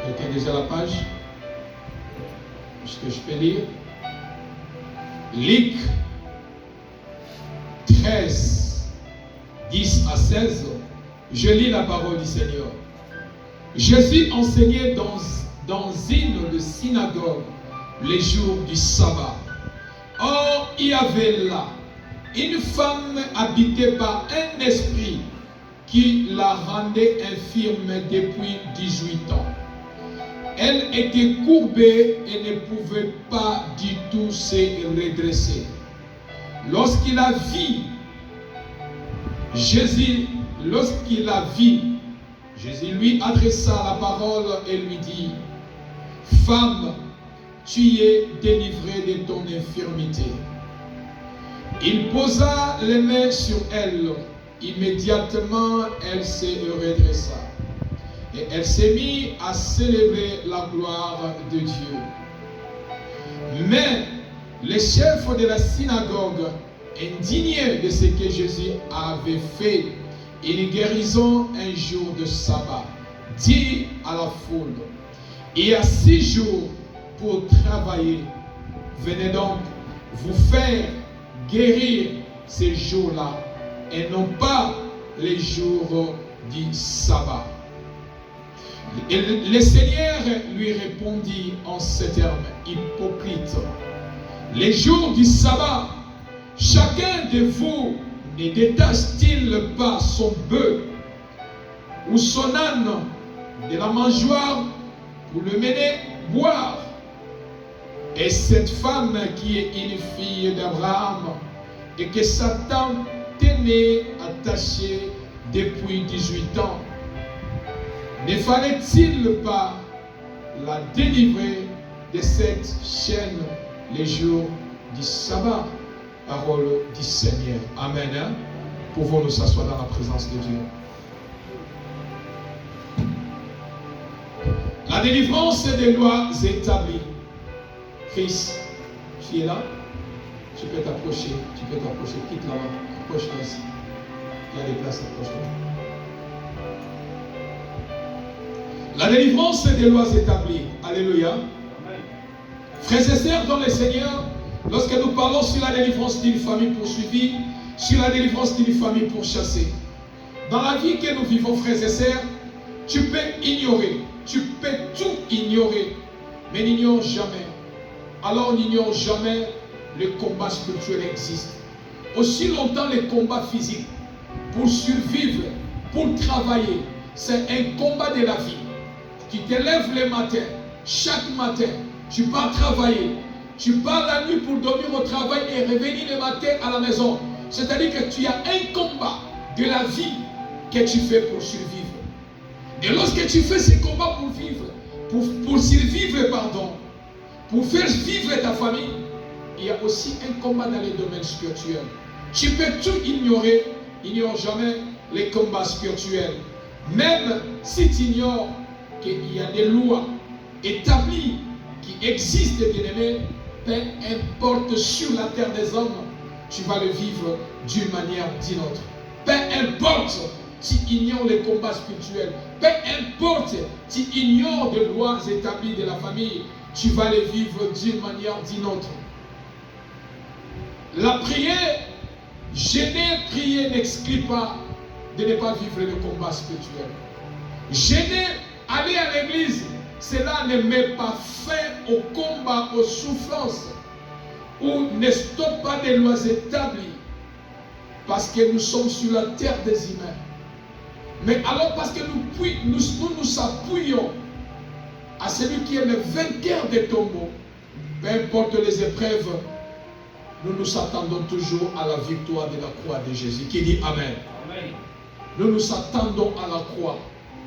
Quelqu'un a déjà la page? Est-ce que je peux lire? Luc 13, 10 à 16. Je lis la parole du Seigneur. Jésus enseignait dans une synagogue les jours du sabbat. Or, il y avait là une femme habitée par un esprit qui la rendait infirme depuis 18 ans. Elle était courbée et ne pouvait pas du tout se redresser. Lorsqu'il a vu Jésus, Jésus lui adressa la parole et lui dit: Femme, tu es délivrée de ton infirmité. Il posa les mains sur elle. Immédiatement, elle se redressa. Et elle s'est mise à célébrer la gloire de Dieu. Mais les chefs de la synagogue, indignés de ce que Jésus avait fait, une guérison un jour de sabbat, dit à la foule: il y a 6 jours pour travailler. Venez donc vous faire guérir ces jours-là et non pas les jours du sabbat. Et le Seigneur lui répondit en ces termes: hypocrite, les jours du sabbat, chacun de vous ne détache-t-il pas son bœuf ou son âne de la mangeoire pour le mener boire? Et cette femme qui est une fille d'Abraham et que Satan tenait attachée depuis 18 ans, ne fallait-il pas la délivrer de cette chaîne les jours du sabbat? Parole du Seigneur. Amen. Pouvons nous s'asseoir dans la présence de Dieu. La délivrance des lois établies. Chris, tu es là? Tu peux t'approcher. Quitte là-bas. Approche-toi ici. Il y a des places, approche-toi. La délivrance des lois établies. Alléluia. Frères et sœurs dans le Seigneur, lorsque nous parlons sur la délivrance d'une famille poursuivie, sur la délivrance d'une famille pourchassée, dans la vie que nous vivons, frères et sœurs, tu peux ignorer, tu peux tout ignorer, mais n'ignore jamais. Alors n'ignore jamais le combat spirituel existe. Aussi longtemps les combats physiques, pour survivre, pour travailler, c'est un combat de la vie. Tu te lèves le matin, chaque matin, tu pars travailler. Tu pars la nuit pour dormir au travail et revenir le matin à la maison. C'est-à-dire que tu as un combat de la vie que tu fais pour survivre. Et lorsque tu fais ce combat pour vivre, pour survivre, pour faire vivre ta famille, il y a aussi un combat dans les domaines spirituels. Tu peux tout ignorer, ignore jamais les combats spirituels. Même si tu ignores qu'il y a des lois établies qui existent, bien aimé, peu importe sur la terre des hommes, tu vas le vivre d'une manière ou d'une autre. Peu importe tu ignores les combats spirituels, peu importe tu ignores des lois établies de la famille, tu vas les vivre d'une manière ou d'une autre. La prière, jeûner, prier n'exclut pas de ne pas vivre le combat spirituel. Jeûner, aller à l'église, cela ne met pas fin au combat, aux souffrances, ou ne stoppe pas des lois établies, parce que nous sommes sur la terre des humains. Mais alors parce que nous appuyons à celui qui est le vainqueur des tombeaux, peu importe les épreuves, nous attendons toujours à la victoire de la croix de Jésus. Qui dit Amen. Amen. Nous attendons à la croix.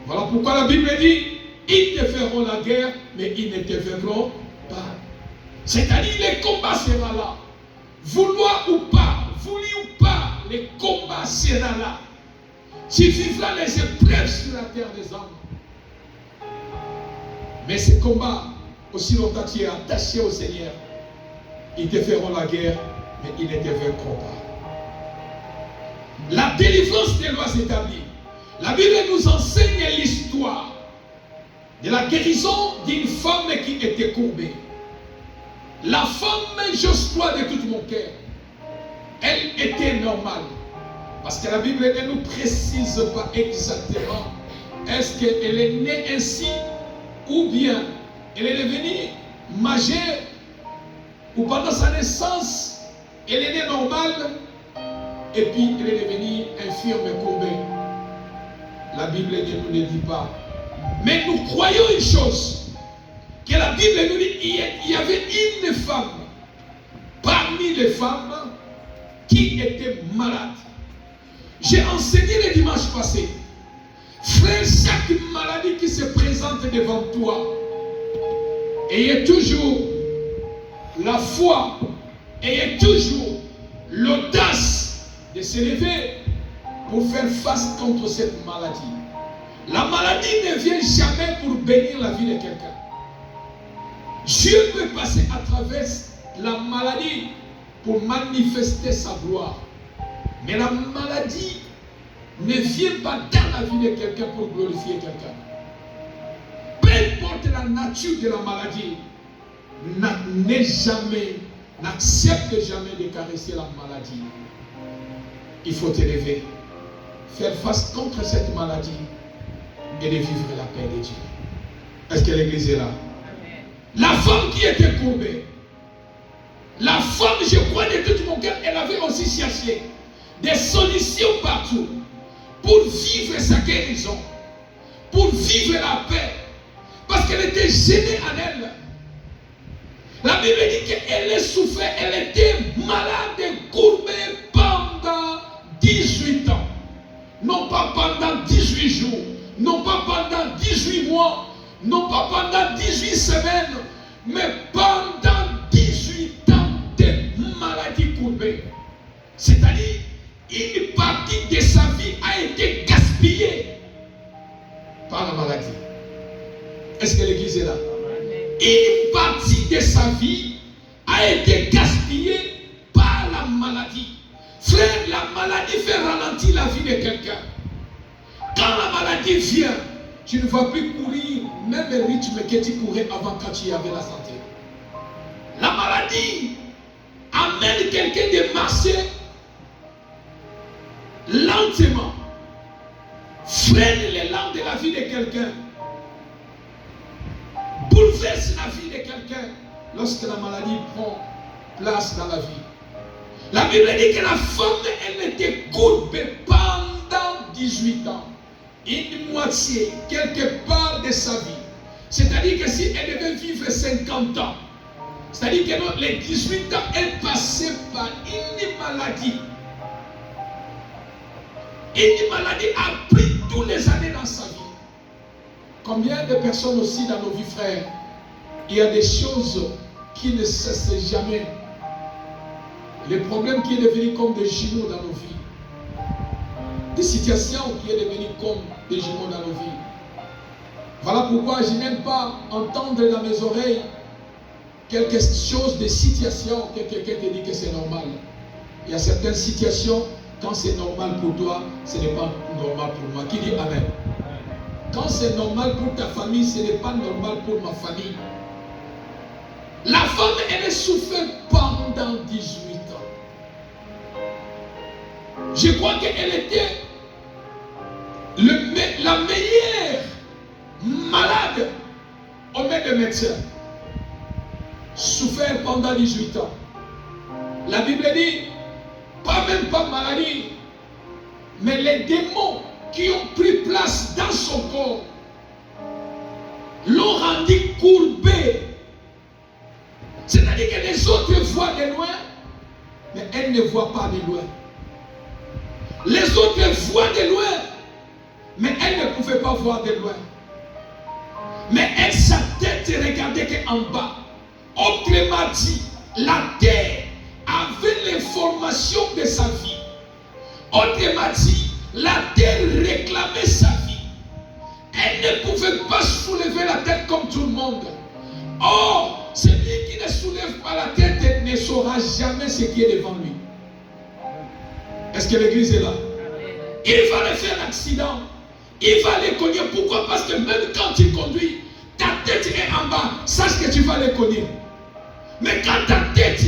Voilà pourquoi la Bible dit: ils te feront la guerre, mais ils ne te vaincront pas. C'est-à-dire, le combat sera là. Vouloir ou pas, voulu ou pas, le combat sera là. Tu vivras les épreuves sur la terre des hommes. Mais ce combat, aussi longtemps que tu es attaché au Seigneur, ils te feront la guerre, mais ils ne te vaincront pas. La délivrance des lois établies. La Bible nous enseigne l'histoire Et la guérison d'une femme qui était courbée. La femme, j'ose croire de tout mon cœur, elle était normale. Parce que la Bible ne nous précise pas exactement est-ce qu'elle est née ainsi ou bien elle est devenue majeure ou pendant sa naissance elle est née normale et puis elle est devenue infirme et courbée. La Bible ne nous le dit pas. Mais nous croyons une chose, que la Bible nous dit il y avait une femme parmi les femmes qui était malade. J'ai enseigné le dimanche passé. Frère, chaque maladie qui se présente devant toi, ayez toujours la foi, ayez toujours l'audace de se lever pour faire face contre cette maladie. La maladie ne vient jamais pour bénir la vie de quelqu'un. Dieu peut passer à travers la maladie pour manifester sa gloire. Mais la maladie ne vient pas dans la vie de quelqu'un pour glorifier quelqu'un. Peu importe la nature de la maladie, n'accepte jamais de caresser la maladie. Il faut te lever, faire face contre cette maladie et de vivre la paix de Dieu. Est-ce que l'église est là? La femme qui était courbée, la femme, je crois de tout mon cœur, elle avait aussi cherché des solutions partout pour vivre sa guérison, pour vivre la paix, parce qu'elle était gênée en elle. La Bible dit qu'elle souffrait, elle était malade et courbée pendant 18 ans. Non pas pendant 18 jours, non pas pendant 18 mois, non pas pendant 18 semaines, mais pendant 18 ans de maladie courbée. C'est-à-dire, une partie de sa vie a été gaspillée par la maladie. Est-ce que l'église est là? Une partie de sa vie a été gaspillée par la maladie. Frère, la maladie fait ralentir la vie de quelqu'un. Quand la maladie vient, tu ne vas plus courir même le rythme que tu courais avant quand tu avais la santé. La maladie amène quelqu'un de marcher lentement, freine l'élan de la vie de quelqu'un, bouleverse la vie de quelqu'un lorsque la maladie prend place dans la vie. La Bible dit que la femme, elle était courbée pendant 18 ans, une moitié, quelque part de sa vie. C'est-à-dire que si elle devait vivre 50 ans, c'est-à-dire que les 18 ans, elle passait par une maladie. Et une maladie a pris toutes les années dans sa vie. Combien de personnes aussi dans nos vies, frères, il y a des choses qui ne cessent jamais. Les problèmes qui sont devenus comme des jumeaux dans nos vies. Des situations qui sont devenues comme des jumeaux dans nos vies. Voilà pourquoi je n'aime pas entendre dans mes oreilles quelque chose de situation que quelqu'un te dit que c'est normal. Il y a certaines situations, quand c'est normal pour toi, ce n'est pas normal pour moi. Qui dit Amen? Quand c'est normal pour ta famille, ce n'est pas normal pour ma famille. La femme, elle souffert pendant 18 ans. Je crois qu'elle était la meilleure malade au maître de médecin. Souffert pendant 18 ans. La Bible dit, même pas maladie, mais les démons qui ont pris place dans son corps l'ont rendu courbé. C'est-à-dire que les autres voient de loin, mais elle ne voit pas de loin. Les autres voient de loin, mais elle ne pouvait pas voir de loin. Mais elle, sa tête regardait qu'en bas. Autrement dit, la terre avait l'information de sa vie. Autrement dit, la terre réclamait sa vie. Elle ne pouvait pas soulever la tête comme tout le monde. Or, celui qui ne soulève pas la tête ne saura jamais ce qui est devant lui. Est-ce que l'église est là? Il va aller faire un accident. Il va aller cogner. Pourquoi? Parce que même quand il conduit, ta tête est en bas, sache que tu vas les connaître. Mais quand ta tête,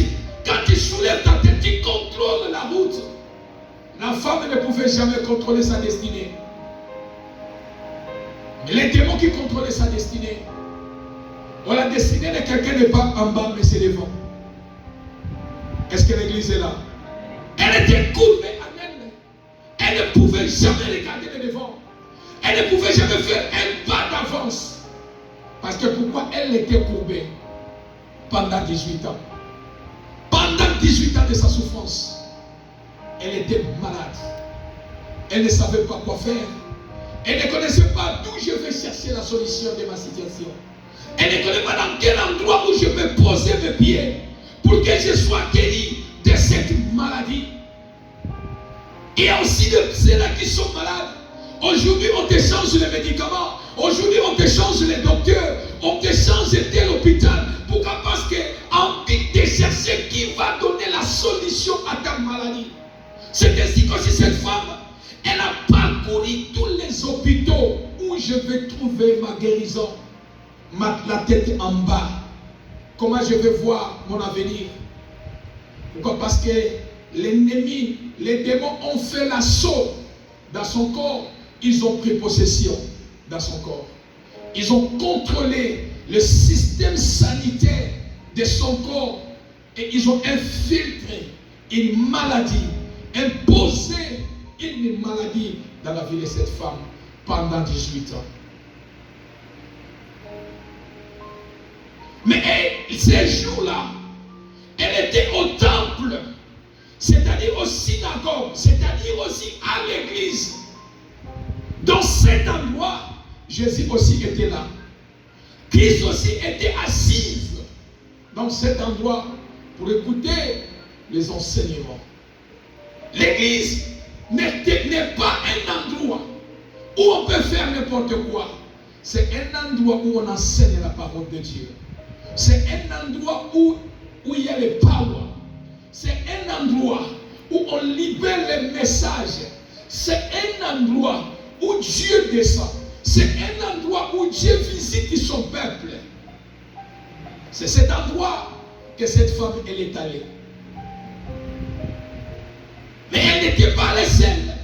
quand tu soulèves ta tête, tu contrôles la route. La femme ne pouvait jamais contrôler sa destinée. Mais les démons qui contrôlaient sa destinée. Oh, la destinée de quelqu'un n'est pas en bas, mais c'est devant. Est-ce que l'église est là? Elle était courbée à elle. Elle ne pouvait jamais regarder le devant. Elle ne pouvait jamais faire un pas d'avance. Parce que pourquoi elle était courbée? Pendant 18 ans. Pendant 18 ans de sa souffrance, elle était malade. Elle ne savait pas quoi faire. Elle ne connaissait pas d'où je vais chercher la solution de ma situation. Elle ne connaissait pas dans quel endroit où je vais poser mes pieds pour que je sois guéri de cette maladie. Il y a aussi de ceux-là qui sont malades. Aujourd'hui, on te change les médicaments. Aujourd'hui, on te change les docteurs. On te change de l'hôpital. Pourquoi? Parce qu'en envie de chercher qui va donner la solution à ta maladie. C'est ainsi que cette femme, elle a parcouru tous les hôpitaux où je vais trouver ma guérison. La tête en bas. Comment je vais voir mon avenir? Pourquoi? Parce que l'ennemi, les démons ont fait l'assaut dans son corps. Ils ont pris possession dans son corps. Ils ont contrôlé le système sanitaire de son corps et ils ont infiltré une maladie, imposé une maladie dans la vie de cette femme pendant 18 ans. Mais ces jours-là, elle était au temple, c'est-à-dire au synagogue, c'est-à-dire aussi à l'église. Dans cet endroit, Jésus aussi était là. Christ aussi était assise dans cet endroit pour écouter les enseignements. L'église n'est pas un endroit où on peut faire n'importe quoi. C'est un endroit où on enseigne la parole de Dieu. C'est un endroit où il y a les paroles. C'est un endroit où on libère les messages. C'est un endroit où Dieu descend. C'est un endroit où Dieu visite son peuple. C'est cet endroit que cette femme elle est allée. Mais elle n'était pas la seule.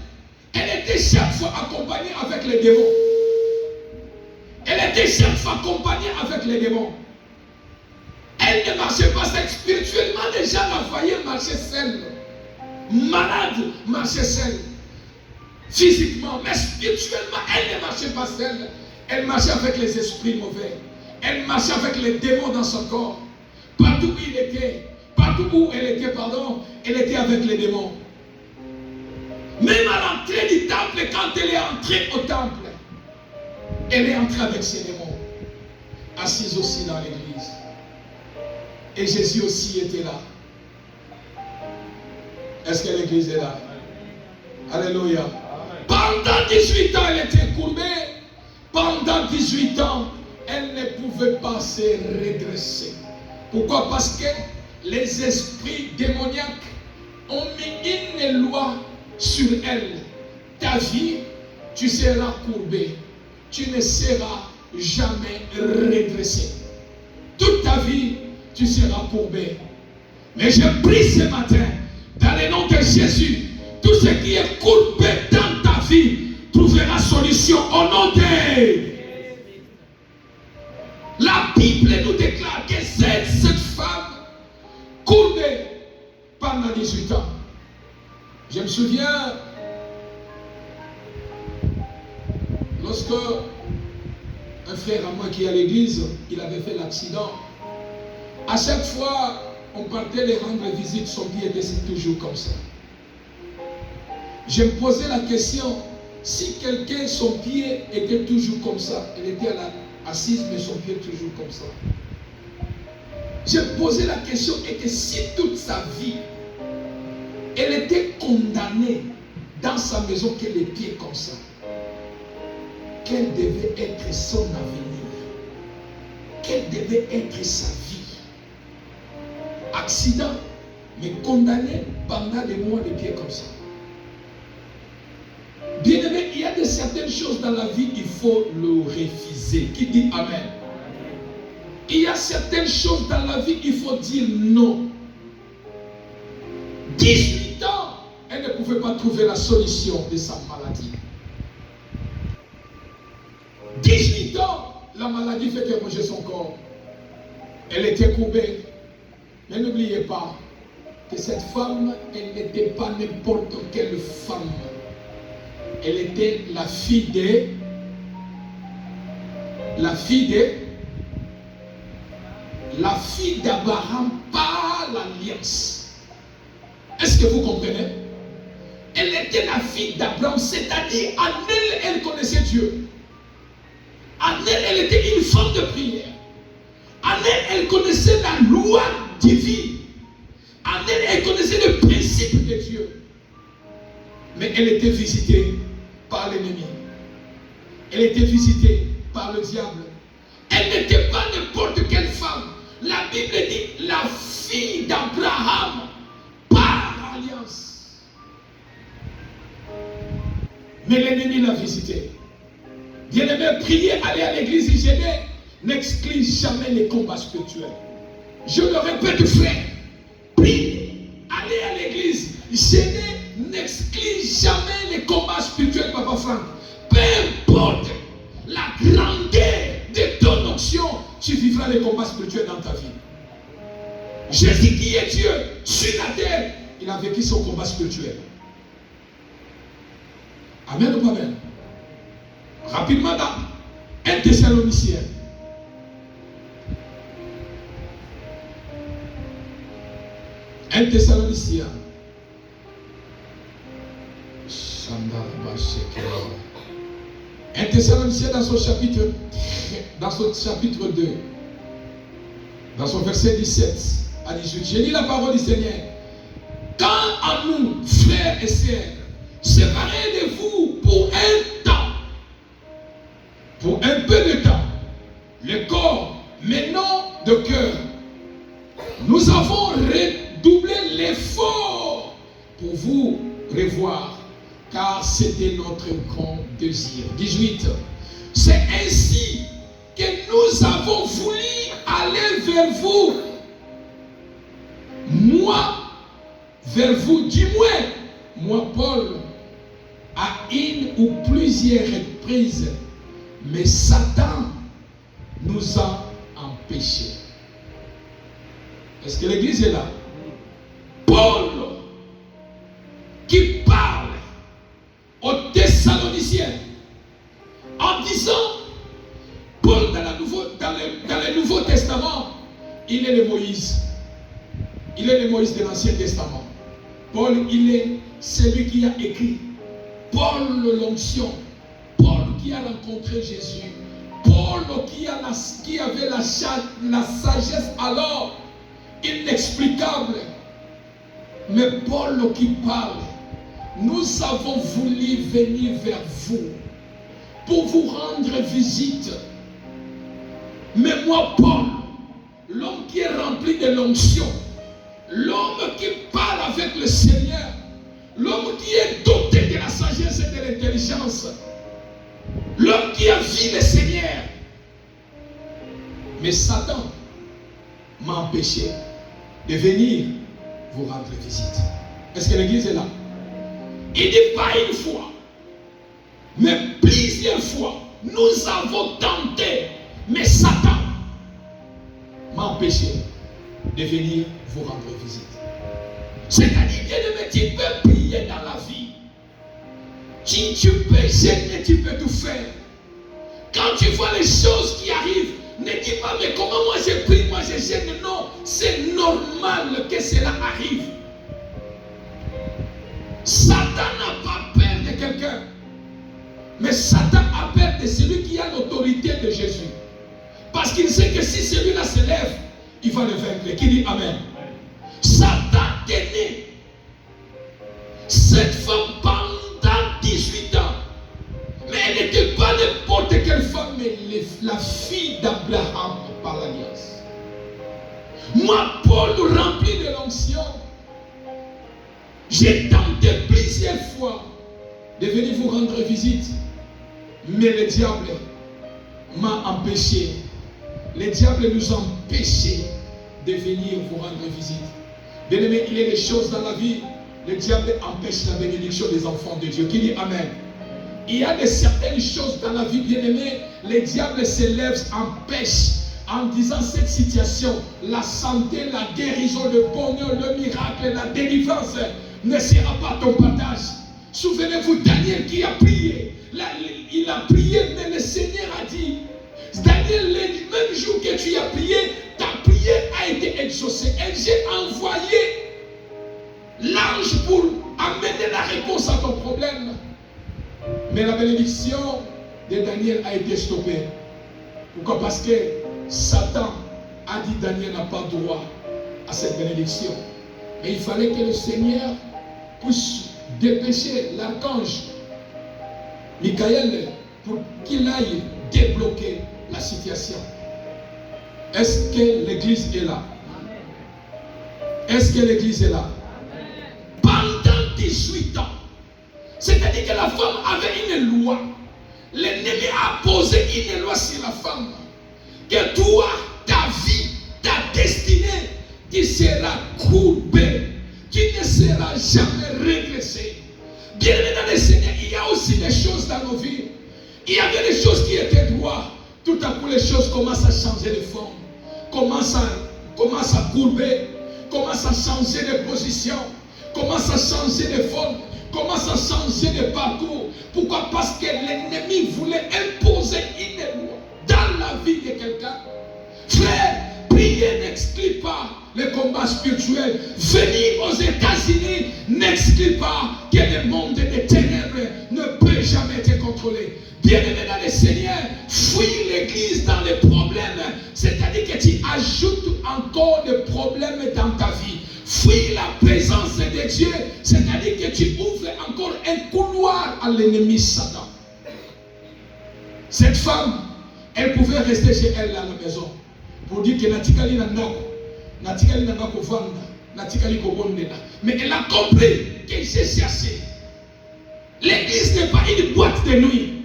Elle était chaque fois accompagnée avec les démons. Elle était chaque fois accompagnée avec les démons. Elle ne marchait pas seule. Spirituellement, les gens la voyaient marcher seule. Malade, marcher seule. Physiquement, mais spirituellement, elle ne marchait pas seule. Elle marchait avec les esprits mauvais. Elle marchait avec les démons dans son corps. Partout où il était, partout où elle était, elle était avec les démons. Même à l'entrée du temple, quand elle est entrée au temple, elle est entrée avec ses démons, assise aussi dans l'église. Et Jésus aussi était là. Est-ce que l'église est là? Alléluia. Pendant 18 ans, elle était courbée. Pendant 18 ans, elle ne pouvait pas se redresser. Pourquoi? Parce que les esprits démoniaques ont mis une loi sur elle. Ta vie, tu seras courbée. Tu ne seras jamais redressé. Toute ta vie, tu seras courbé. Mais je prie ce matin, dans le nom de Jésus, tout ce qui est courbé dans ta vie trouvera solution au nom de... La Bible nous déclare que cette femme courbée pendant 18 ans. Je me souviens, lorsque un frère à moi qui est à l'église, il avait fait l'accident. À chaque fois, on partait les rendre visite, son pied était toujours comme ça. Je me posais la question, si quelqu'un, son pied était toujours comme ça, elle était assise, mais son pied toujours comme ça. Je me posais la question, et que si toute sa vie, elle était condamnée dans sa maison, que les pieds comme ça, quel devait être son avenir? Quelle devait être sa vie? Accident, mais condamné pendant des mois de pieds comme ça. Bien aimé, il y a de certaines choses dans la vie, il faut le refuser. Qui dit Amen? Il y a certaines choses dans la vie, il faut dire non. 18 ans, elle ne pouvait pas trouver la solution de sa maladie. 18 ans, la maladie fait qu'elle mangeait son corps. Elle était courbée. Mais n'oubliez pas que cette femme, elle n'était pas n'importe quelle femme. Elle était la fille d'Abraham par l'alliance. Est-ce que vous comprenez? Elle était la fille d'Abraham, c'est-à-dire en elle, elle connaissait Dieu. En elle, elle était une femme de prière. En elle, elle connaissait la loi divine. En elle, elle connaissait le principe de Dieu. Mais elle était visitée par l'ennemi. Elle était visitée par le diable. Elle n'était pas n'importe quelle femme. La Bible dit la fille d'Abraham par alliance. Mais l'ennemi l'a visitée. Bien-aimé, prier, aller à l'église hygiénée n'exclut jamais les combats spirituels. Je le répète, frère, prier, aller à l'église hygiénée n'exclut jamais les combats spirituels, papa Franck. Peu importe la grandeur de ton onction, tu vivras les combats spirituels dans ta vie. Jésus qui est Dieu sur la terre, il a vécu son combat spirituel. Amen ou pas amen? Rapidement dans 1 Thessaloniciens. 1 Thessaloniciens. 1 Thessaloniciens dans son chapitre 2, dans son verset 17 à 18. J'ai lu la parole du Seigneur. Quand à nous, frères et sœurs, séparés de vous pour un temps, pour un peu de temps, le corps, mais non de cœur, nous avons redoublé l'effort pour vous revoir, car c'était notre grand désir. 18. C'est ainsi que nous avons voulu aller vers vous. Moi, vers vous, du moins, moi, Paul, à une ou plusieurs reprises, mais Satan nous a empêchés. Est-ce que l'église est là? Paul, qui parle aux Thessaloniciens en disant, Paul dans le Nouveau Testament, il est le Moïse. Il est le Moïse de l'Ancien Testament. Paul, il est celui qui a écrit. Paul, l'onction. Paul qui a rencontré Jésus. Paul qui avait la sagesse alors inexplicable. Mais Paul qui parle. Nous avons voulu venir vers vous pour vous rendre visite. Mais moi, Paul, l'homme qui est rempli de l'onction, l'homme qui parle avec le Seigneur, l'homme qui est doté de la sagesse et de l'intelligence, l'homme qui a vu le Seigneur. Mais Satan m'a empêché de venir vous rendre visite. Est-ce que l'église est là? Il dit pas une fois, mais plusieurs fois, nous avons tenté, mais Satan m'a empêché de venir vous rendre visite. C'est-à-dire, bien-aimé, tu peux prier dans la vie. Tu peux gêner, tu peux tout faire. Quand tu vois les choses qui arrivent, ne dis pas, mais comment moi je prie, moi je gêne. Non, c'est normal que cela arrive. Satan n'a pas peur de quelqu'un. Mais Satan a peur de celui qui a l'autorité de Jésus. Parce qu'il sait que si celui-là se lève, il va le vaincre. Qui dit Amen? Satan tenait cette femme pendant 18 ans. Mais elle n'était pas n'importe quelle femme, mais la fille d'Abraham par l'alliance. Moi, Paul, rempli de l'onction, j'ai tenté plusieurs fois de venir vous rendre visite. Mais le diable m'a empêché le diable nous empêchait de venir vous rendre visite. Bien-aimé, il y a des choses dans la vie, le diable empêche la bénédiction des enfants de Dieu. Qui dit Amen? Il y a certaines choses dans la vie, bien-aimé, le diable se lève, empêche, en disant cette situation, la santé, la guérison, le bonheur, le miracle, la délivrance ne sera pas ton partage. Souvenez-vous, Daniel qui a prié, il a prié, mais le Seigneur a dit, Daniel, le même jour que tu as prié, ta prière a été exaucée. Et j'ai envoyé l'ange pour amener la réponse à ton problème. Mais la bénédiction de Daniel a été stoppée. Pourquoi? Parce que Satan a dit Daniel n'a pas droit à cette bénédiction. Mais il fallait que le Seigneur puisse dépêcher l'archange Michael pour qu'il aille débloquer la situation. Est-ce que l'église est là? Est-ce que l'église est là? Pendant 18 ans, c'est-à-dire que la femme avait une loi. L'ennemi a posé une loi sur la femme. Que toi, ta vie, ta destinée, tu seras courbé. Tu ne seras jamais régressé. Bien aimé dans le Seigneur, il y a aussi des choses dans nos vies. Il y avait des choses qui étaient droits. Tout à coup, les choses commencent à changer de forme. Commencent à courber. Commencent à changer de position. Commencent à changer de forme. Commencent à changer de parcours. Pourquoi? Parce que l'ennemi voulait imposer une loi dans la vie de quelqu'un. Frère, prier n'exclut pas le combat spirituel. Venir aux États-Unis n'exclut pas que le monde des ténèbres ne peut jamais te contrôler. Bien-aimé dans le Seigneur, fuis l'église dans les problèmes. C'est-à-dire que tu ajoutes encore des problèmes dans ta vie. Fuis la présence de Dieu, c'est-à-dire que tu ouvres encore un couloir à l'ennemi Satan. Cette femme, elle pouvait rester chez elle à la maison pour dire que natikali nandako, natikali nandako vanda, natikali kobondena. Mais elle a compris que j'ai cherché. L'église n'est pas une boîte de nuit.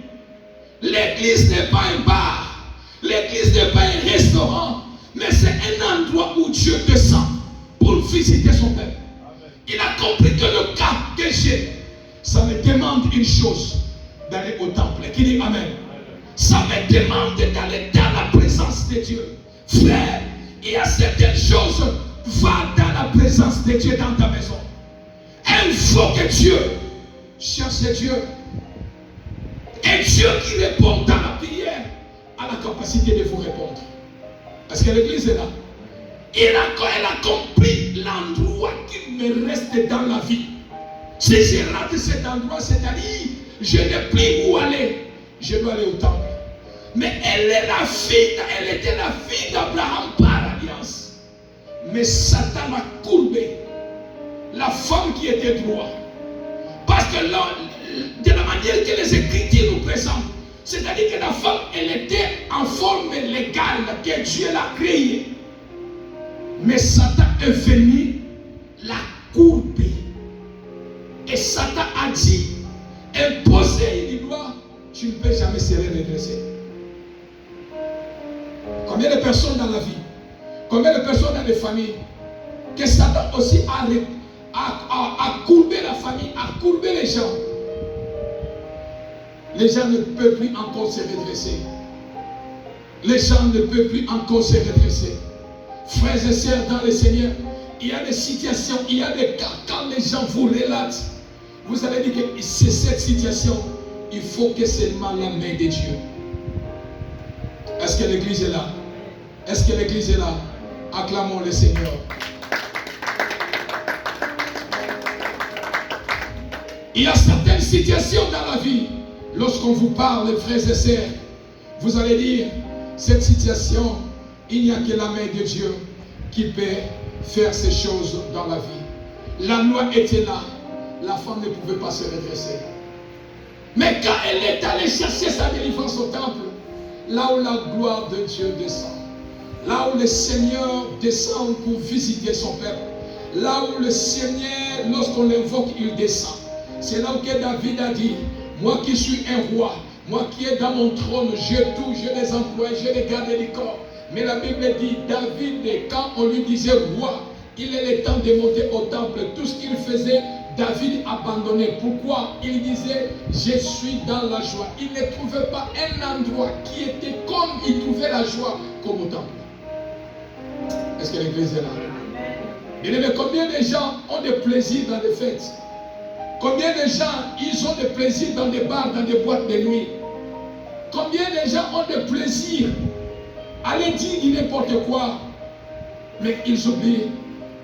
L'église n'est pas un bar. L'église n'est pas un restaurant. Mais c'est un endroit où Dieu descend pour visiter son peuple. Il a compris que le cas que j'ai, ça me demande une chose, d'aller au temple. Qui dit Amen? Ça me demande d'aller dans la présence de Dieu. Frère, il y a certaines choses, va dans la présence de Dieu dans ta maison. Invoque Dieu. Cherchez Dieu. Et Dieu qui répond dans la prière a la capacité de vous répondre. Parce que l'église est là. Elle a compris l'endroit qui me reste dans la vie. Si je rate cet endroit, c'est-à-dire, je n'ai plus où aller. Je dois aller au temple. Mais elle était la fille d'Abraham par alliance. Mais Satan a courbé la femme qui était droite. Parce que de la manière que les Écritures nous présentent, c'est-à-dire que la femme, elle était en forme légale que Dieu l'a créée. Mais Satan est venu la courber. Et Satan a dit, imposer une loi, tu ne peux jamais se redresser. Combien de personnes dans la vie, combien de personnes dans les familles, que Satan aussi a courbé la famille, a courbé les gens. Les gens ne peuvent plus encore se redresser. Les gens ne peuvent plus encore se redresser. Frères et sœurs dans le Seigneur, il y a des situations, il y a des cas, quand les gens vous relatent, vous allez dire que c'est cette situation, il faut que seulement la main de Dieu. Est-ce que l'église est là? Est-ce que l'église est là? Acclamons le Seigneur. Il y a certaines situations dans la vie, lorsqu'on vous parle, frères et sœurs, vous allez dire, cette situation, il n'y a que la main de Dieu qui peut faire ces choses dans la vie. La loi était là, la femme ne pouvait pas se redresser. Mais quand elle est allée chercher sa délivrance au temple, là où la gloire de Dieu descend, là où le Seigneur descend pour visiter son peuple, là où le Seigneur, lorsqu'on l'invoque, il descend. C'est là où David a dit, moi qui suis un roi, moi qui est dans mon trône, j'ai tout, j'ai des employés, j'ai des gardes du corps. Mais la Bible dit, David, quand on lui disait roi, il est le temps de monter au temple. Tout ce qu'il faisait, David abandonnait. Pourquoi? Il disait, je suis dans la joie. Il ne trouvait pas un endroit qui était comme il trouvait la joie, comme au temple. Est-ce que l'église est là? Bien aimé, combien de gens ont des plaisirs dans les fêtes? Combien de gens, ils ont des plaisirs dans des bars, dans des boîtes de nuit? Combien de gens ont des plaisirs? Allez dire n'importe quoi. Mais ils oublient,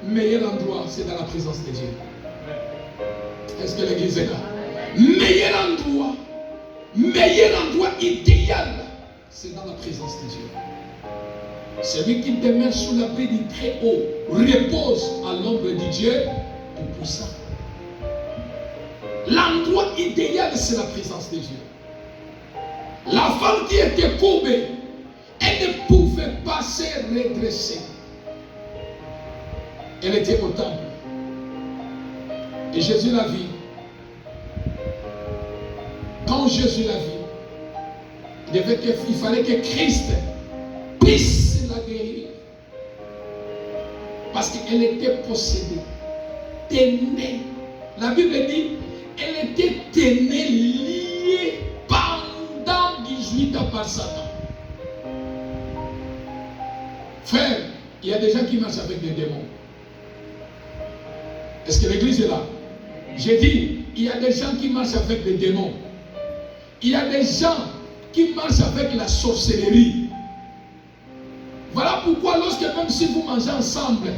le meilleur endroit, c'est dans la présence de Dieu. Est-ce que l'église est là? Meilleur endroit idéal, c'est dans la présence de Dieu. Celui qui demeure sous l'abri du Très-Haut repose à l'ombre de Dieu Tout-Puissant. L'endroit idéal, c'est la présence de Dieu. La femme qui était courbée, elle ne pouvait pas se redresser. Elle était au temple. Et Jésus la vit. Quand Jésus la vit, il fallait que Christ puisse la guérir. Parce qu'elle était possédée, tenée. La Bible dit, elle était tenue, liée pendant 18 ans par Satan. Frère, il y a des gens qui marchent avec des démons. Est-ce que l'église est là? J'ai dit, il y a des gens qui marchent avec des démons. Il y a des gens qui marchent avec la sorcellerie. Voilà pourquoi lorsque même si vous mangez ensemble,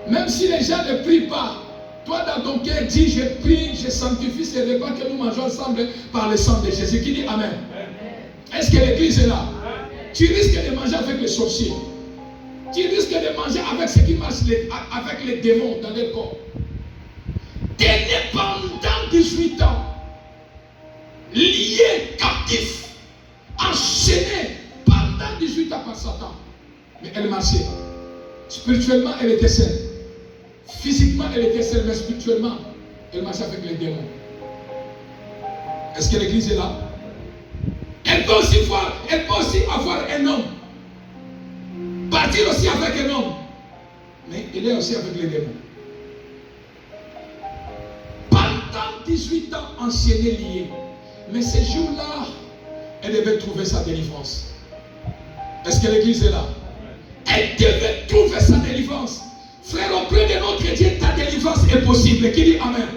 même si les gens ne prient pas, toi dans ton cœur dis, je prie, je sanctifie ces repas que nous mangeons ensemble par le sang de Jésus. Qui dit Amen? Est-ce que l'église est là? Tu risques de manger avec les sorciers. Tu risques de manger avec ceux qui marchent avec les démons dans leur corps. Tenez pendant 18 ans, lié, captif, enchaîné pendant 18 ans par Satan. Mais elle marchait. Spirituellement, elle était saine. Physiquement, elle était saine, mais spirituellement, elle marchait avec les démons. Est-ce que l'église est là? Elle peut aussi avoir un homme. Partir aussi avec un homme. Mais elle est aussi avec les démons. Pendant 18 ans, enchaînée, liée. Mais ces jours-là, elle devait trouver sa délivrance. Est-ce que l'église est là? Elle devait trouver sa délivrance. Frère, auprès de notre Dieu, ta délivrance est possible. Qui dit Amen?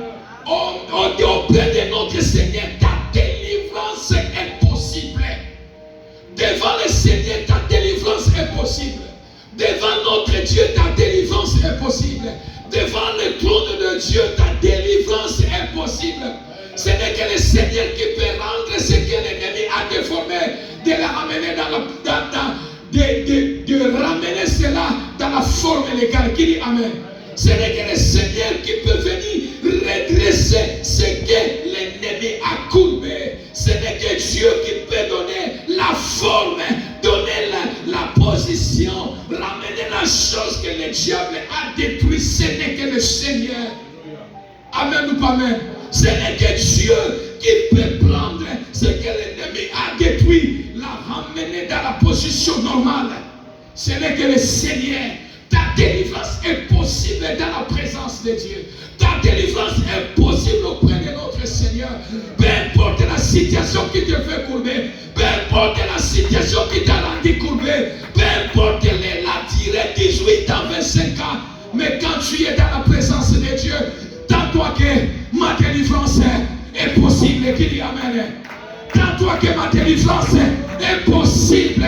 Auprès de notre Seigneur, ta délivrance est possible. Devant le Seigneur, ta délivrance est possible. Devant notre Dieu, ta délivrance est possible. Devant le trône de Dieu, ta délivrance est possible. Ce n'est que le Seigneur qui peut rendre ce que l'ennemi a déformé, de la ramener de ramener cela dans la forme légale. Qui dit Amen? Ce n'est que le Seigneur qui peut venir redresser ce que l'ennemi a courbé. Ce n'est que Dieu qui peut donner la forme, donner la position, ramener la chose que le diable a détruit. Ce n'est que le Seigneur. Amen ou pas amen? Ce n'est que Dieu qui peut prendre ce que l'ennemi a détruit, la ramener dans la position normale. Ce n'est que le Seigneur. Ta délivrance est possible dans la présence de Dieu. Ta délivrance est possible auprès de notre Seigneur. Peu importe la situation qui te fait courber, peu importe la situation qui t'a rendu courbé, peu importe la durée, 18 ans, 25 ans, mais quand tu es dans la présence de Dieu, tends-toi que ma délivrance est possible. Qui dit Amen? Tends-toi que ma délivrance est possible.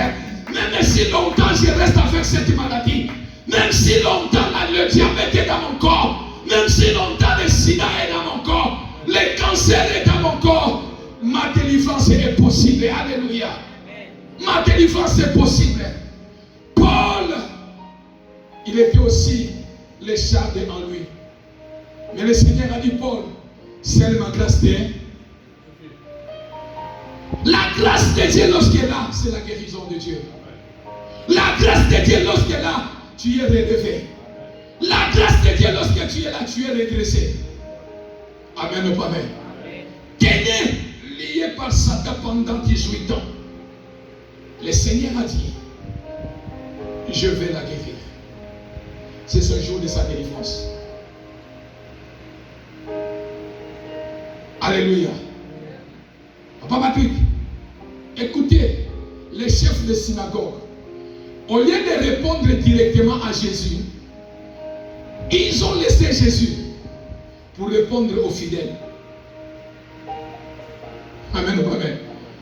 Même si longtemps je reste avec cette maladie, même si longtemps le diabète est dans mon corps, même si longtemps le sida est dans mon corps, le cancer est dans mon corps, ma délivrance est possible. Alléluia. Ma délivrance est possible. Paul, il était aussi le charde en lui. Mais le Seigneur a dit, Paul, seule ma grâce t'est. La grâce de Dieu lorsqu'elle est là, c'est la guérison de Dieu. La grâce de Dieu lorsqu'elle est là, tu es relevé. La grâce de Dieu lorsque tu es là, tu es redressé. Amen ou pas amen? Tenez, lié par Satan pendant 18 ans. Le Seigneur a dit, je vais la guérir. C'est ce jour de sa délivrance. Alléluia. Papa Patrick, écoutez, les chefs de synagogue, au lieu de répondre directement à Jésus, ils ont laissé Jésus pour répondre aux fidèles. Amen ou amen.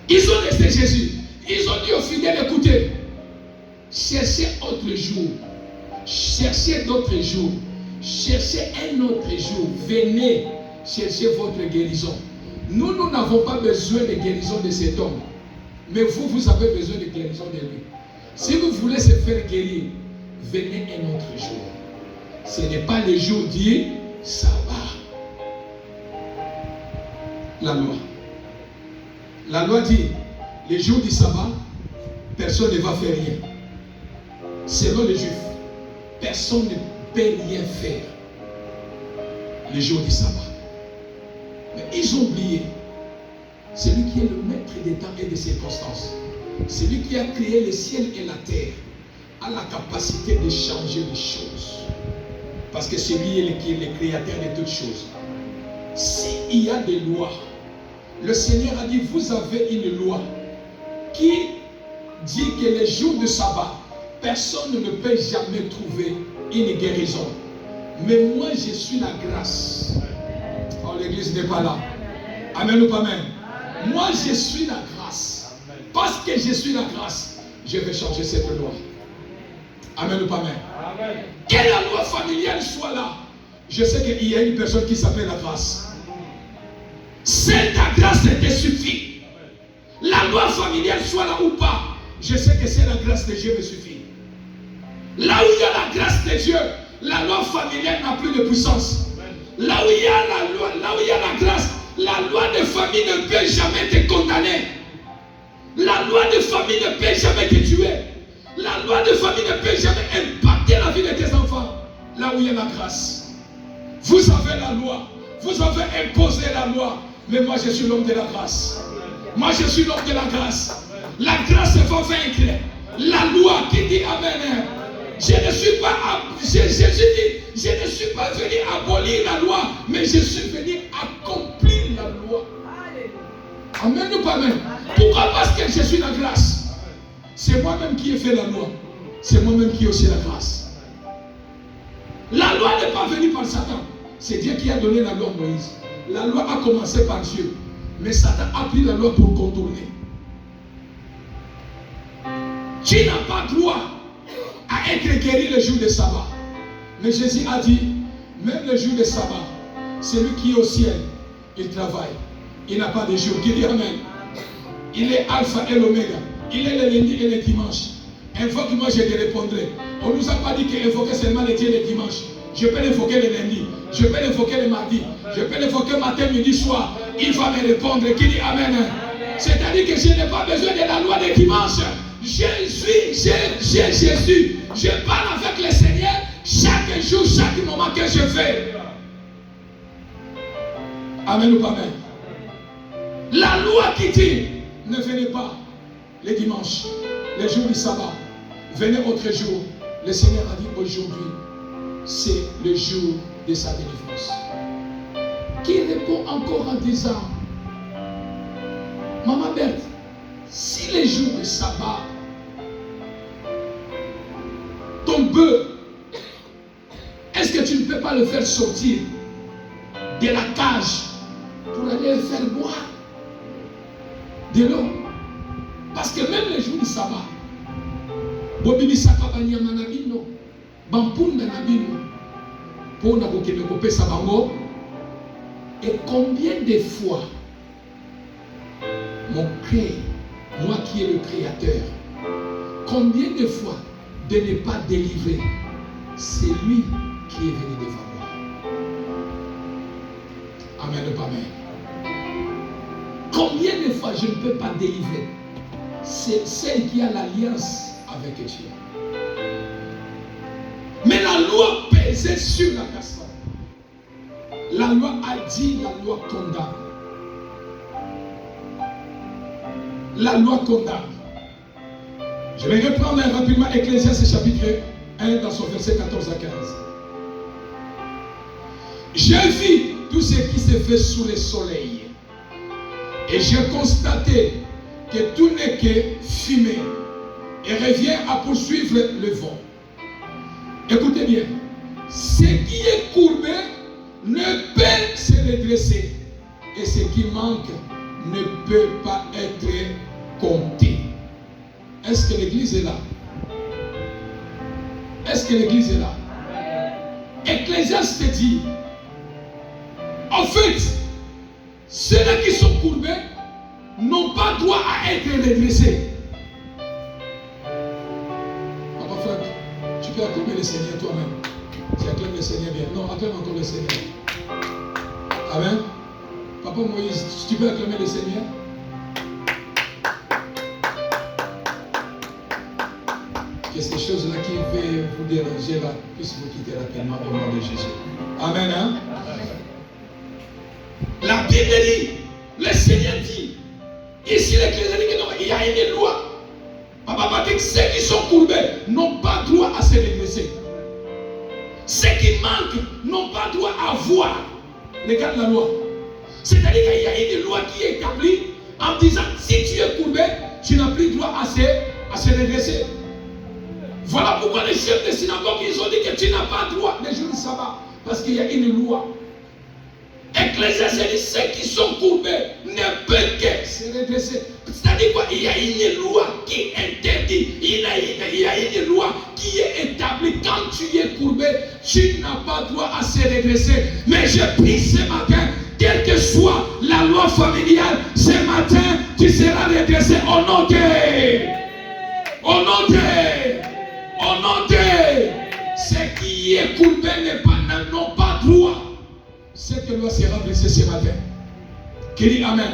Ils ont laissé Jésus. Ils ont dit aux fidèles, écoutez, cherchez autre jour. Cherchez d'autres jours. Cherchez un autre jour. Venez chercher votre guérison. Nous n'avons pas besoin de guérison de cet homme. Mais vous avez besoin de guérison de lui. Si vous voulez se faire guérir, venez un autre jour. Ce n'est pas le jour dit sabbat. La loi. La loi dit, les jours du sabbat, personne ne va faire rien. Selon les Juifs, personne ne peut rien faire les jours du sabbat. Mais ils ont oublié celui qui est le maître des temps et des circonstances. Celui qui a créé le ciel et la terre a la capacité de changer les choses. Parce que c'est lui qui est le créateur de toutes choses. S'il y a des lois, le Seigneur a dit, vous avez une loi qui dit que les jours de sabbat, personne ne peut jamais trouver une guérison. Mais moi, je suis la grâce. Oh, l'église n'est pas là. Amen ou pas amen? Moi, je suis la grâce. Parce que je suis la grâce, je vais changer cette loi. Amen ou pas amen? Que la loi familiale soit là. Je sais qu'il y a une personne qui s'appelle la grâce. C'est ta grâce qui te suffit. La loi familiale soit là ou pas, je sais que c'est la grâce de Dieu me suffit. Là où il y a la grâce de Dieu, la loi familiale n'a plus de puissance. Là où il y a la loi, là où il y a la grâce, la loi de famille ne peut jamais te condamner. La loi de famille ne peut jamais te tuer. La loi de famille ne peut jamais impacter la vie de tes enfants. Là où il y a la grâce. Vous avez la loi. Vous avez imposé la loi. Mais moi je suis l'homme de la grâce. Moi je suis l'homme de la grâce. La grâce va vaincre. La loi qui dit amen. Je ne suis pas, je ne suis pas venu abolir la loi, mais je suis venu accomplir la loi. Amen ou pas amen? Pourquoi? Parce que je suis la grâce. C'est moi-même qui ai fait la loi. C'est moi-même qui ai aussi la grâce. La loi n'est pas venue par Satan. C'est Dieu qui a donné la loi à Moïse. La loi a commencé par Dieu. Mais Satan a pris la loi pour contourner. Tu n'as pas droit à être guéri le jour de sabbat. Mais Jésus a dit, même le jour de sabbat, celui qui est au ciel, il travaille. Il n'a pas de jour. Qui dit amen? Il est alpha et l'oméga. Il est le lundi et le dimanche. Invoque-moi, je te répondrai. On ne nous a pas dit qu'invoquer seulement le Dieu le dimanche. Je peux l'invoquer le lundi. Je peux l'invoquer le mardi. Je peux l'invoquer matin, midi, soir. Il va me répondre. Qui dit amen? C'est-à-dire que je n'ai pas besoin de la loi de dimanche. J'ai Jésus. Je parle avec le Seigneur chaque jour, chaque moment que je fais. Amen ou pas amen? La loi qui dit, ne venez pas les dimanches, les jours du sabbat. Venez autre jour. Le Seigneur a dit aujourd'hui, c'est le jour de sa délivrance. Qui répond encore en disant, Maman Berthe, si les jours de sabbat, ton bœuf, est-ce que tu ne peux pas le faire sortir de la cage pour aller le faire boire de l'eau? Parce que même les jours du sabbat, Bobibi Sakabanya Manabino, Bampunda Nabino, pour Nabokemekope Sabango, et combien de fois mon cœur, moi qui est le créateur, combien de fois de ne pas délivrer celui qui est venu devant moi? Amen ou pas amen? Combien de fois je ne peux pas délivrer? C'est celle qui a l'alliance avec Dieu. Mais la loi pesait sur la personne. La loi a dit, la loi condamne. La loi condamne. Je vais reprendre rapidement Ecclésiaste chapitre 1 dans son verset 14 à 15. J'ai vu tout ce qui se fait sous le soleil et j'ai constaté que tout n'est que fumée et revient à poursuivre le vent. Écoutez bien, ce qui est courbé ne peut se redresser et ce qui manque ne peut pas être compté. Est-ce que l'église est là? Est-ce que l'église est là? Ecclésiaste dit, en fait, ceux-là qui sont courbés n'ont pas droit à être redressés. Papa Franck, tu peux acclamer le Seigneur toi-même. Tu acclames le Seigneur bien. Non, acclame encore le Seigneur. Amen. Papa Moïse, tu peux acclamer le Seigneur? Que ces choses-là qui veulent vous déranger là puissent vous quitter rapidement au nom de Jésus. Amen. Hein? La Bible dit, le Seigneur dit, ici l'Église dit qu'il y a une loi. Papa dit que ceux qui sont courbés n'ont pas droit à se redresser. Ceux qui manquent n'ont pas droit à voir. Regarde la loi. C'est-à-dire qu'il y a une loi qui est établie en disant si tu es courbé, tu n'as plus droit à se redresser. Voilà pourquoi les chefs de synagogue ils ont dit que tu n'as pas droit les jours du sabbat. Parce qu'il y a une loi. Ecclésiaste dit ceux qui sont courbés ne peuvent que se redresser. C'est-à-dire quoi? Il y a une loi qui interdit. Il y a une loi qui est établie. Quand tu es courbé, tu n'as pas droit à se redresser. Mais je prie ce matin, quelle que soit la loi familiale, ce matin, tu seras redressé au nom de... Au nom de... Ce qui est courbé n'ont pas droit. Cette loi sera blessée ce matin. Qui dit Amen.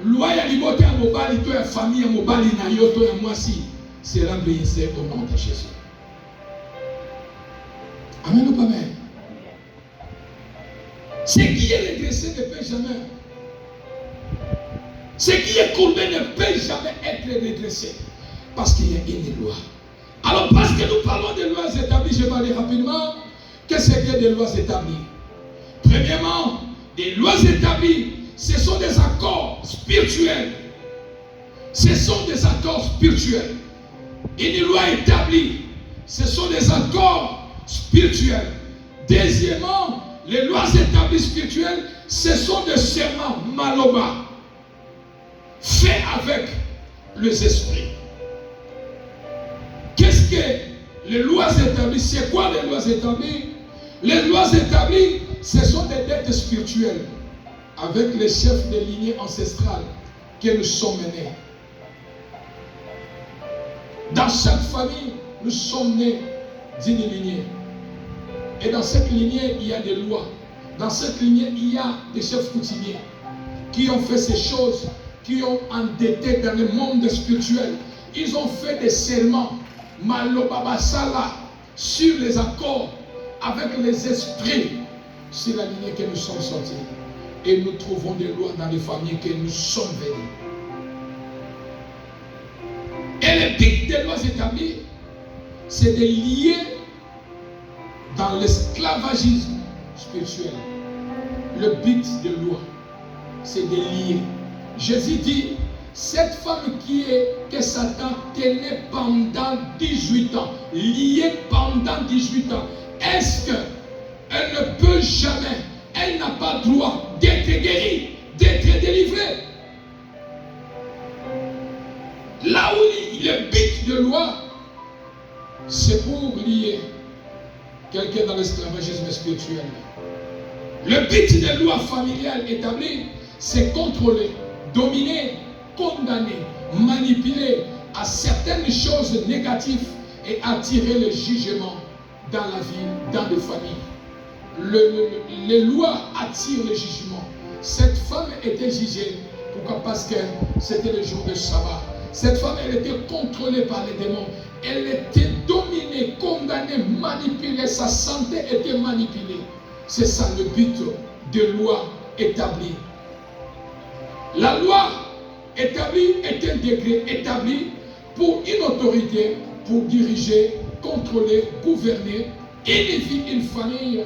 Loi ya libote ya mobali, to ya famille ya mobali na yo, to ya mwasi, sera blessée au nom de Jésus. Amen ou pas amen? Ce qui est redressé ne peut jamais. Ce qui est courbé ne peut jamais être redressé. Parce qu'il y a une loi. Alors parce que nous parlons des lois établies, je vais aller rapidement. Qu'est-ce que des lois établies? Premièrement, des lois établies, ce sont des accords spirituels. Ce sont des accords spirituels. Une loi établie, ce sont des accords spirituels. Deuxièmement, les lois établies spirituelles, ce sont des serments maloba, faits avec les esprits. Qu'est-ce que les lois établies? C'est quoi les lois établies? Les lois établies, ce sont des dettes spirituelles avec les chefs de lignée ancestrale que nous sommes nés. Dans chaque famille, nous sommes nés d'une lignée. Et dans cette lignée, il y a des lois. Dans cette lignée, il y a des chefs coutumiers qui ont fait ces choses, qui ont endetté dans le monde spirituel. Ils ont fait des serments, malobabasala, sur les accords avec les esprits. C'est la lignée que nous sommes sortis. Et nous trouvons des lois dans les familles que nous sommes venus. Et le but des lois établies, c'est de lier dans l'esclavagisme spirituel. Le but des lois, c'est de lier. Jésus dit, cette femme que Satan tenait pendant 18 ans, liée pendant 18 ans, est-ce qu'elle ne peut jamais, elle n'a pas droit d'être guérie, d'être délivrée? Là où le but de loi, c'est pour lier quelqu'un dans l'esclavagisme spirituel. Le but des lois familiales établies, c'est contrôler, dominer, condamner, manipuler à certaines choses négatives et attirer le jugement dans la vie, dans les familles. Les lois attirent le jugement. Cette femme était jugée. Pourquoi? Parce que c'était le jour de sabbat. Cette femme, elle était contrôlée par les démons. Elle était dominée, condamnée, manipulée. Sa santé était manipulée. C'est ça le but de loi établie. La loi établie est un degré établi pour une autorité, pour diriger, contrôler, gouverner une vie, une famille,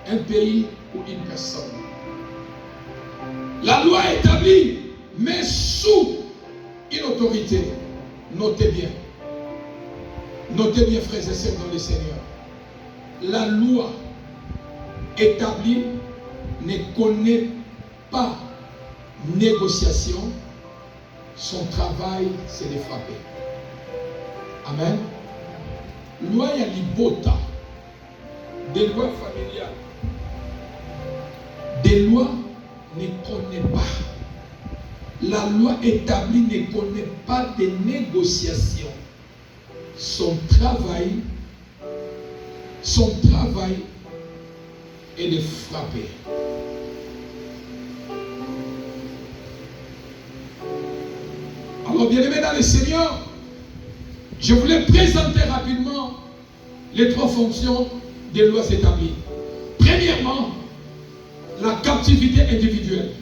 un pays ou une personne. La loi est établie, mais sous une autorité. Notez bien. Notez bien, frères et sœurs dans le Seigneur. La loi établie ne connaît pas négociation. Son travail, c'est de frapper. Amen. Loi ya libota. Des lois familiales. Des lois ne connaît pas. La loi établie ne connaît pas de négociation. Son travail est de frapper. Alors, bien-aimés dans le Seigneur, je voulais présenter rapidement les 3 fonctions des lois établies. Premièrement, la captivité individuelle.